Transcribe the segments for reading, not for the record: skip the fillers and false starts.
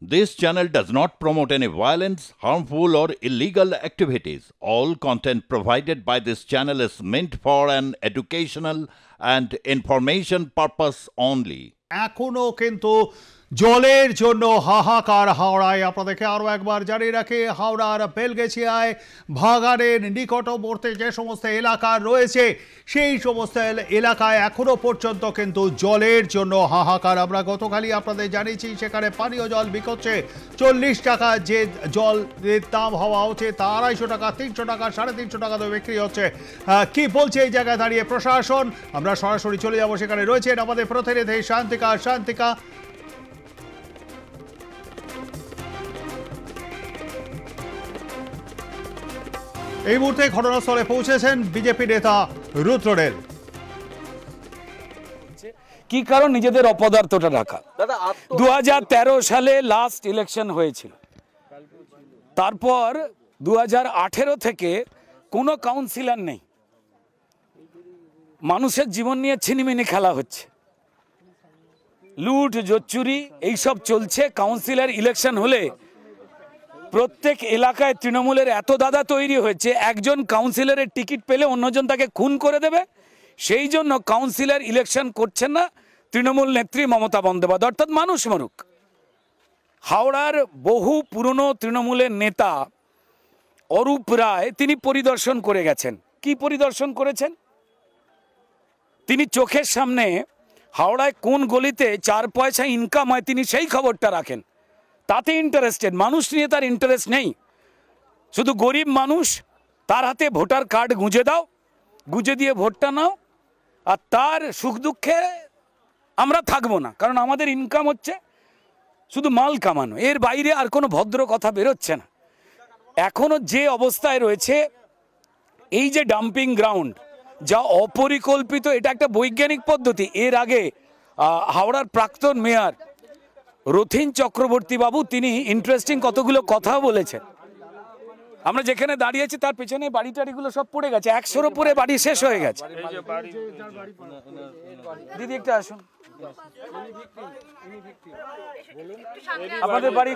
This channel does not promote any violence, harmful, or illegal activities. All content provided by this channel is meant for an educational and information purpose only. এখনো কিন্তু জলের জন্য হাহাকার হাওড়ায়। আপনাদেরকে আরও একবার জানিয়ে রাখি, হাওড়ার বেলগেছিয়ায় ভাগাড়ের নিকটবর্তী যে সমস্ত এলাকা রয়েছে সেই সমস্ত এলাকায় এখনো পর্যন্ত কিন্তু জলের জন্য হাহাকার। আমরা গতকালই আপনাদের জানিয়েছি সেখানে পানীয় জল বিকোচ্ছে 40 টাকা যে জলের দাম হওয়া উচিত তা 250 টাকা, 300 টাকা, 350 টাকা দিয়ে বিক্রি হচ্ছে। কি বলছে এই জায়গায় দাঁড়িয়ে প্রশাসন? আমরা সরাসরি চলে যাব, সেখানে রয়েছেন আমাদের প্রতিনিধি শান্তিকা। এই মুহূর্তে ঘটনাস্থলে পৌঁছেছেন বিজেপি নেতা রুদ্রদেব। কি কারণ নিজেদের অপদার্থটা রাখা। 2013 সালে লাস্ট ইলেকশন হয়েছিল, তারপর 2018 থেকে কোনো কাউন্সিলর নেই। মানুষের জীবন নিয়ে ছিনিমিনি খেলা হচ্ছে, লুট জোচ্চুরি এইসব চলছে। কাউন্সিলর ইলেকশন হলে প্রত্যেক এলাকায় তৃণমূলের এত দাদা তৈরি হয়েছে, একজন কাউন্সিলরের টিকিট পেলে অন্যজন তাকে খুন করে দেবে। সেই জন্য কাউন্সিলর ইলেকশন করছেন না তৃণমূল নেত্রী মমতা বন্দ্যোপাধ্যায়, অর্থাৎ মানুষ মরুক। হাওড়ার বহু পুরনো তৃণমূলের নেতা অরূপ রায় তিনি পরিদর্শন করে গেছেন। কি পরিদর্শন করেছেন? তিনি চোখের সামনে হাওড়ায় কোন গলিতে 4 পয়সা ইনকাম হয় তিনি সেই খবরটা রাখেন, তাতে ইন্টারেস্টেড। মানুষ নিয়ে তার ইন্টারেস্ট নেই। শুধু গরিব মানুষ, তার হাতে ভোটার কার্ড গুঁজে দাও, গুঁজে দিয়ে ভোটটা নাও, আর তার সুখ দুঃখে আমরা থাকবো না, কারণ আমাদের ইনকাম হচ্ছে শুধু মাল কামানো, এর বাইরে আর কোনো ভদ্র কথা বেরোচ্ছে না। এখনো যে অবস্থায় রয়েছে এই যে ডাম্পিং গ্রাউন্ড, যা অপরিকল্পিত, এটা একটা বৈজ্ঞানিক পদ্ধতি। এর আগে হাওড়ার প্রাক্তন মেয়র রথীন চক্রবর্তী বাবু তিনি ইন্টারেস্টিং কতগুলো কথা বলেছেন। আমরা যেখানে দাঁড়িয়েছি তার পেছনে বাড়ি টাড়িগুলো সব পড়ে গেছে, 100-র উপরে বাড়ি শেষ হয়ে গেছে। দিদি একটু আসুন। আপনাদের বাড়ি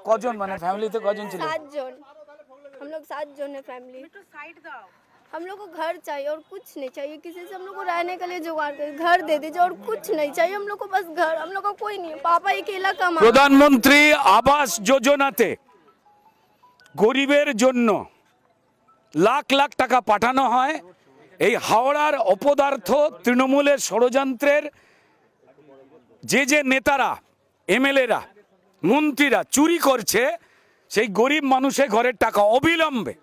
কজন, মানে ফ্যামিলিতে কজন ছিল? 7 জন। हम लोग 7 जन है फैमिली। हम लोग को घर चाहिए और कुछ नहीं चाहिए किसी से। हम लोग को रहने के लिए जुगाड़ कर घर दे दीजिए और कुछ नहीं चाहिए हम लोग को, बस घर। हम लोग का कोई नहीं है, पापा अकेला कमा। প্রধানমন্ত্রী আবাস যোজনাতে গরিবের জন্য লাখ লাখ টাকা পাঠানো হয়। এই হাওড়ার অপদার্থ তৃণমূলের ষড়যন্ত্রের যে নেতারা, এমএলএরা, মন্ত্রীরা চুরি করছে, সেই গরিব মানুষের ঘরের টাকা অবিলম্বে।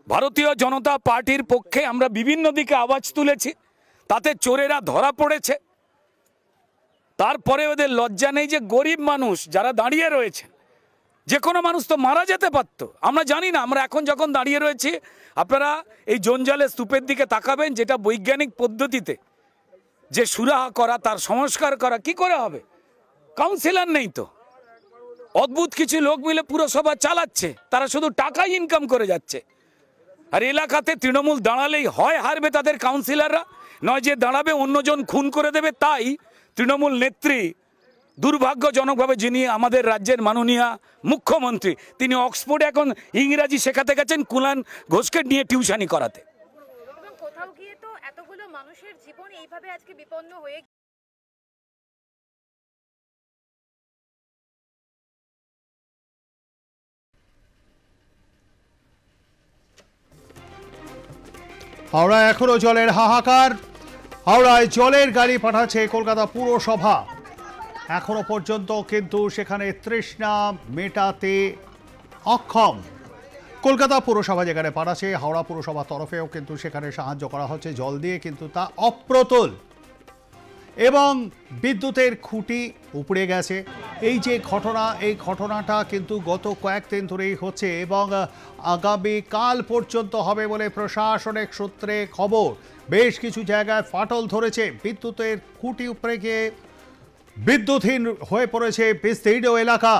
ভারতীয় জনতা পার্টির পক্ষে আমরা বিভিন্ন দিকে আওয়াজ তুলেছি, তাতে চোরেরা ধরা পড়েছে। তারপরে ওদের লজ্জা নেই যে গরিব মানুষ যারা দাঁড়িয়ে রয়েছে, যে কোনো মানুষ তো মারা যেতে পারতো, আমরা জানি না। আমরা এখন যখন দাঁড়িয়ে রয়েছি, আপনারা এই জঞ্জালের স্তূপের দিকে তাকাবেন, যেটা বৈজ্ঞানিক পদ্ধতিতে যে সুরাহা করা, তার সংস্কার করা, কি করে হবে? কাউন্সিলর নেই তো, অদ্ভুত কিছু লোক মিলে পুরসভা চালাচ্ছে, তারা শুধু টাকাই ইনকাম করে যাচ্ছে। আর এলাকাতে তৃণমূল দাঁড়ালেই হয় হারবে তাদের কাউন্সিলররা, নয় যে দাঁড়াবে অন্যজন খুন করে দেবে। তাই তৃণমূল নেত্রী দুর্ভাগ্যজনকভাবে, যিনি আমাদের রাজ্যের মাননীয় মুখ্যমন্ত্রী, তিনি অক্সফোর্ডে এখন ইংরাজি শেখাতে গেছেন কুলান ঘোষকে নিয়ে টিউশনি করাতে। কোথাও গিয়ে তো এতগুলো মানুষের জীবন এইভাবে আজকে বিপন্ন হয়ে হাওড়ায় এখনো জলের হাহাকার। হাওড়ায় জলের গাড়ি পাঠাচ্ছে কলকাতা পুরসভা। এখনো পর্যন্ত কিন্তু সেখানে তৃষ্ণা মেটাতে অক্ষম। কলকাতা পুরসভা যেখানে পাঠাচ্ছে, হাওড়া পুরসভার তরফেও কিন্তু সেখানে সাহায্য করা হচ্ছে জল দিয়ে, কিন্তু তা অপ্রতুল। এবং বিদ্যুতের খুঁটি উপড়ে গেছে। এই যে ঘটনা, এই ঘটনাটা কিন্তু গত কয়েকদিন ধরেই হচ্ছে এবং আগামীকাল পর্যন্ত হবে বলে প্রশাসনিক সূত্রে খবর। বেশ কিছু জায়গায় ফাটল ধরেছে, বিদ্যুতের খুঁটি উপড়ে গিয়ে বিদ্যুৎহীন হয়ে পড়েছে বিস্তীর্ণ এলাকা।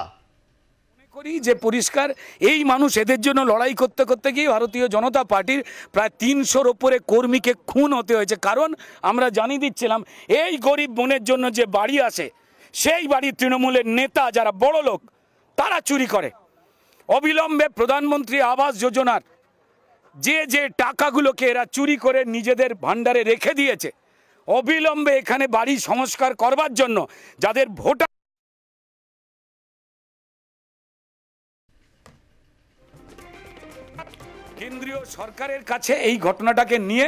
করি যে পরিষ্কার এই মানুষ এদের জন্য লড়াই করতে করতে গিয়ে ভারতীয় জনতা পার্টির প্রায় 300-র উপরে কর্মীকে খুন হতে হয়েছে। কারণ আমরা জানিয়ে দিচ্ছিলাম এই গরিব বোনের জন্য যে বাড়ি আসে, সেই বাড়ির তৃণমূলের নেতা যারা বড় লোক তারা চুরি করে। অবিলম্বে প্রধানমন্ত্রী আবাস যোজনার যে টাকাগুলোকে এরা চুরি করে নিজেদের ভান্ডারে রেখে দিয়েছে, অবিলম্বে এখানে বাড়ি সংস্কার করবার জন্য যাদের ভোটার কেন্দ্রীয় সরকারের কাছে এই ঘটনাটাকে নিয়ে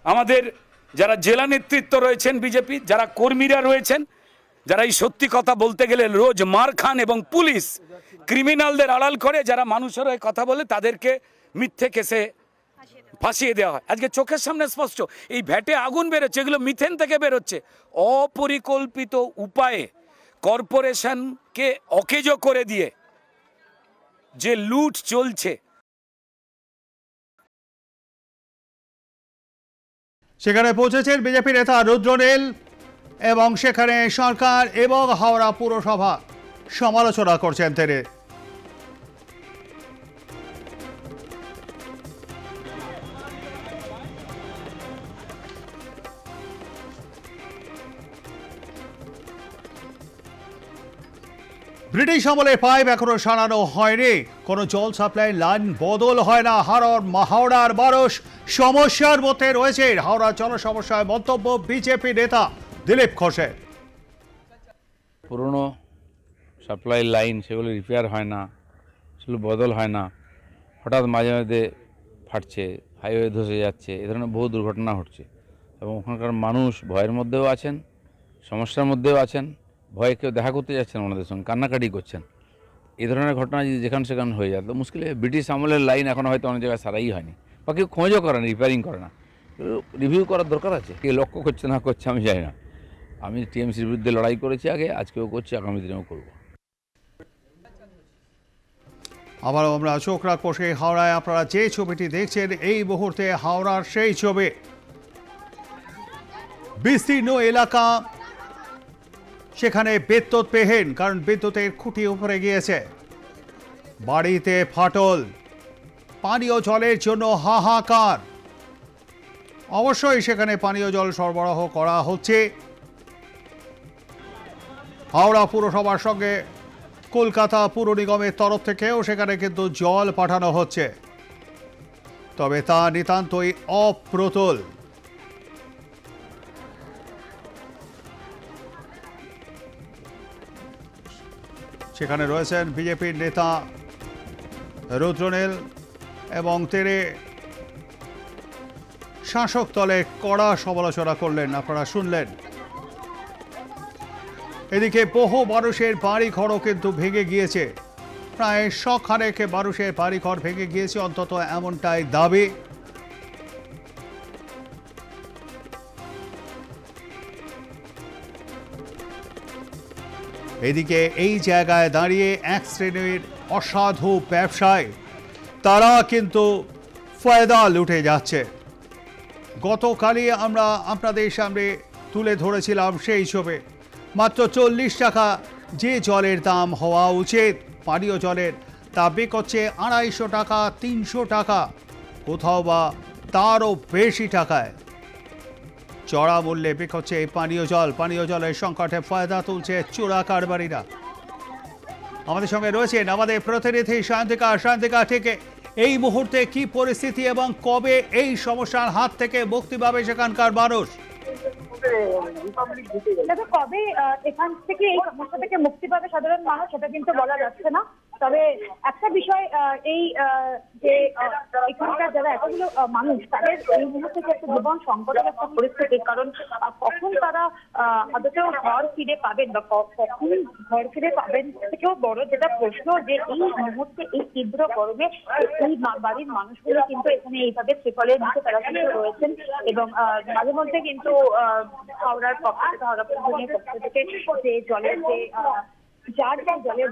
আমাদের যারা জেলা নেতৃত্ব রয়েছেন বিজেপি, যারা কর্মীরা রয়েছেন, যারা এই সত্যি কথা বলতে গেলে রোজ মার খান এবং পুলিশ ক্রিমিনালদের আড়াল করে যারা মানুষের হয়ে কথা বলে তাদেরকে মিথ্যে কেসে ফাঁসিয়ে দেওয়া হয়। আজকে চোখের সামনে স্পষ্ট এই ভ্যাটে আগুন বেরোচ্ছে, এগুলো মিথেন থেকে বেরোচ্ছে। অপরিকল্পিত উপায়ে কর্পোরেশনকে অকেজো করে দিয়ে যে লুট চলছে, সেখানে পৌঁছেছেন বিজেপি নেতা রুদ্রনীল এবং সেখানে সরকার এবং হাওড়া পুরসভা সমালোচনা করছেন তিনি। ব্রিটিশ আমলের পাইপ এখনো সারানো হয়নি, কোনো জল সাপ্লাই লাইন বদল হয় না। হাওড়ার মানুষ সমস্যার মধ্যে রয়েছে। হাওড়া জল সমস্যায় মন্তব্য বিজেপি নেতা দিলীপ ঘোষের। পুরনো সাপ্লাই লাইন সেগুলো রিপেয়ার হয় না, সেগুলো বদল হয় না, হঠাৎ মাঝে মাঝে ফাটছে, হাইওয়ে ধসে যাচ্ছে, এ ধরনের বহু দুর্ঘটনা ঘটছে এবং ওখানকার মানুষ ভয়ের মধ্যেও আছেন, সমস্যার মধ্যেও আছেন, ভয়ে কেউ দেখা করতে যাচ্ছেন ওনাদের সঙ্গে, কান্নাকাটি করছেন। এই ধরনের ঘটনা যদি যেখানে সেখানে হয়ে যায় তো মুশকিল। ব্রিটিশ আমলের লাইন এখন হয়তো অনেক জায়গায় সারাই হয়নি বা কেউ খোঁজও করে না, রিপেয়ারিং করে না। রিভিউ করার দরকার আছে, কে লক্ষ্য করছে না করছে আমি জানি না। আমি টিএমসির বিরুদ্ধে লড়াই করেছি আগে, আজকেও করছি, আগামী দিনেও করব। আবারও আমরা চোখ রাখবো সেই হাওড়ায়। আপনারা যে ছবিটি দেখছেন এই মুহূর্তে হাওড়ার সেই ছবি। বিস্তীর্ণ এলাকা, সেখানে বিদ্যুৎবিহীন, কারণ বিদ্যুতের খুঁটি উপরে গিয়েছে, বাড়িতে ফাটল, পানীয় জলের জন্য হাহাকার। অবশ্যই সেখানে পানীয় জল সরবরাহ করা হচ্ছে। হাওড়া পুরসভার সঙ্গে কলকাতা পুর নিগমের তরফ থেকেও সেখানে কিন্তু জল পাঠানো হচ্ছে, তবে তা নিতান্তই অপ্রতুল। সেখানে রয়েছেন বিজেপির নেতা রুদ্রনীল এবং তিনি শাসক দলে কড়া সমালোচনা করলেন, আপনারা শুনলেন। এদিকে বহু মানুষের বাড়িঘরও কিন্তু ভেঙে গিয়েছে, প্রায় 100 খানেক মানুষের বাড়িঘর ভেঙে গিয়েছে, অন্তত এমনটাই দাবি। এদিকে এই জায়গায় দাঁড়িয়ে এক শ্রেণীর অসাধু ব্যবসায়ী, তারা কিন্তু ফায়দা লুটে যাচ্ছে। গতকালই আমরা আপনাদের সামনে তুলে ধরেছিলাম সেই ছবি। মাত্র 40 টাকা যে জলের দাম হওয়া উচিত পানীয় জলের, তা বিকোচ্ছে 250 টাকা, 300 টাকা, কোথাও বা তারও বেশি টাকায় চড়া মূল্যে বিকোচ্ছে এই পানীয় জল। পানীয় জলের সংকটে ফায়দা তুলছে চোরা কারবারিরা। আমাদের সঙ্গে রয়েছেন আমাদের প্রতিনিধি শান্তিকা থেকে এই মুহূর্তে কি পরিস্থিতি এবং কবে এই সমস্যার হাত থেকে মুক্তি পাবে সেখানকার মানুষ? দেখো, কবে এখান থেকে এই সমস্যা থেকে মুক্তি পাবে সাধারণ মানুষ সেটা কিন্তু বলা যাচ্ছে না। তবে একটা বিষয়, এই যে এখানকার যারা এতগুলো মানুষ, তাদের এই মুহূর্তে একটা জীবন সংকটের একটা পরিস্থিতি। কারণ কখন তারা আদতেও ঘর ফিরে পাবেন বা কখন ঘর ফিরে পাবেন থেকেও বড় যেটা প্রশ্ন, যে এই মুহূর্তে এই তীব্র গরমে এই বাড়ির মানুষগুলো কিন্তু এখানে এইভাবে ত্রিপলের নিচে তারা কিন্তু রয়েছেন। এবং মাঝে মধ্যে কিন্তু হাওড়ার পক্ষ থেকে, হাওড়া প্রশাসনের পক্ষ থেকে যে জলের জলের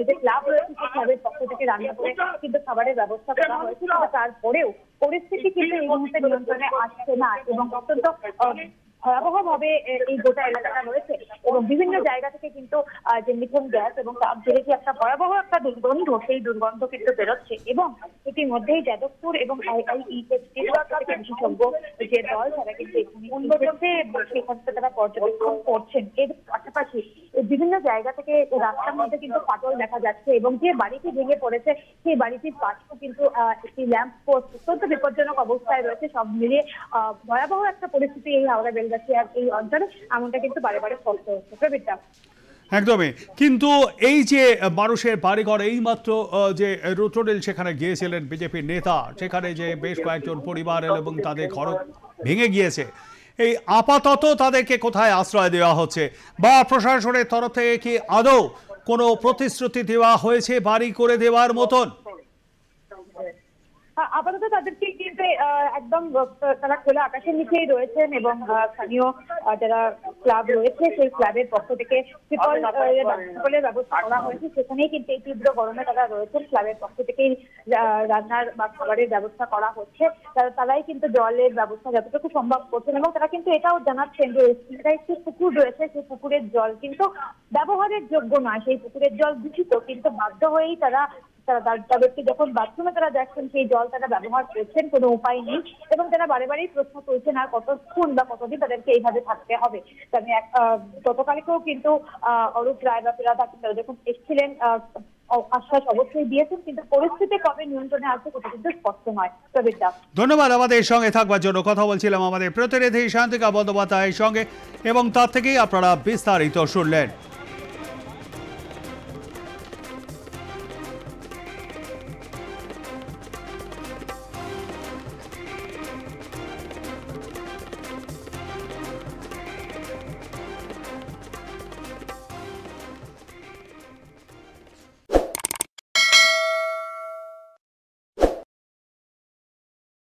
যে ক্লাব রয়েছে সেই ক্লাবের পক্ষ থেকে রান্না করে কিন্তু খাবারের ব্যবস্থা করা হয়েছে, কিন্তু তারপরেও পরিস্থিতি কিন্তু এই মুহূর্তে নিয়ন্ত্রণে আসছে না এবং অত্যন্ত ভয়াবহ ভাবে এই গোটা এলাকাটা রয়েছে। এবং বিভিন্ন জায়গা থেকে কিন্তু যে মিথেন গ্যাস এবং তাপ ধরে যে একটা ভয়াবহ একটা দুর্গন্ধ, সেই দুর্গন্ধ কিন্তু বেরোচ্ছে। এবং ইতিমধ্যেই যাদবপুর এবং বিশেষজ্ঞ যে দল, তারা কিন্তু এখানে সেখান থেকে তারা পর্যবেক্ষণ করছেন। এর পাশাপাশি বিভিন্ন জায়গা থেকে রাস্তার মধ্যে কিন্তু ফাটল দেখা যাচ্ছে এবং যে বাড়িটি ভেঙে পড়েছে সেই বাড়িটির পাশেও কিন্তু একটি ল্যাম্প পোস্ট অত্যন্ত বিপজ্জনক অবস্থায় রয়েছে। সব মিলিয়ে ভয়াবহ একটা পরিস্থিতি এই হাওড়া বেলগাছিয়ার এই অঞ্চলে, এমনটা কিন্তু বারে বারে স্পষ্ট হচ্ছে। প্রবীরদা, একদমই। কিন্তু এই যে মানুষের বাড়িঘর, এইমাত্র যে রুদ্রনীল সেখানে গিয়েছিলেন বিজেপির নেতা, সেখানে যে বেশ কয়েকজন পরিবার এবং তাদের ঘর ভেঙে গিয়েছে, এই আপাতত তাদেরকে কোথায় আশ্রয় দেওয়া হচ্ছে বা প্রশাসনের তরফ থেকে কি আদৌ কোনো প্রতিশ্রুতি দেওয়া হয়েছে বাড়ি করে দেওয়ার মতন? আপাতত তাদেরকে কিন্তু একদম তারা খোলা আকাশের নিচেই রয়েছেন এবং স্থানীয় যারা ক্লাব রয়েছে সেই ক্লাবের পক্ষ থেকে ত্রিপলের ব্যবস্থা করা হয়েছে। সেখানেই কিন্তু এই তীব্র গরমে তারা রয়েছেন। ক্লাবের পক্ষ থেকেই রান্নার বা খাবারের ব্যবস্থা করা হচ্ছে। তারাই কিন্তু জলের ব্যবস্থা যতটুকু সম্ভব করছেন এবং তারা কিন্তু এটাও জানাচ্ছেন যে একটি পুকুর রয়েছে, সেই পুকুরের জল কিন্তু ব্যবহারের যোগ্য নয়, সেই পুকুরের জল দূষিত, কিন্তু বাধ্য হয়েই তাদেরকে যখন বাথরুমে তারা যাচ্ছেন সেই জল তারা ব্যবহার করছেন, কোনো উপায় নেই এবং তারা বারে বারেই প্রশ্ন করছেন আর কতক্ষণ বা কতদিন তাদেরকে এইভাবে থাকতে হবে। তবে গতকালকেও কিন্তু অরূপ রায় বা ফেরাদা তারা যখন এসেছিলেন আশ্বাস অবশ্যই দিয়েছেন, কিন্তু পরিস্থিতি কবে নিয়ন্ত্রণে আসবে সেটা কিন্তু স্পষ্ট নয়। প্রবীরদা, ধন্যবাদ আমাদের সঙ্গে থাকবার জন্য। কথা বলছিলাম আমাদের প্রতিনিধি শান্তিকা বন্দ্যোপাধ্যায়ের সঙ্গে এবং তার থেকেই আপনারা বিস্তারিত শুনলেন।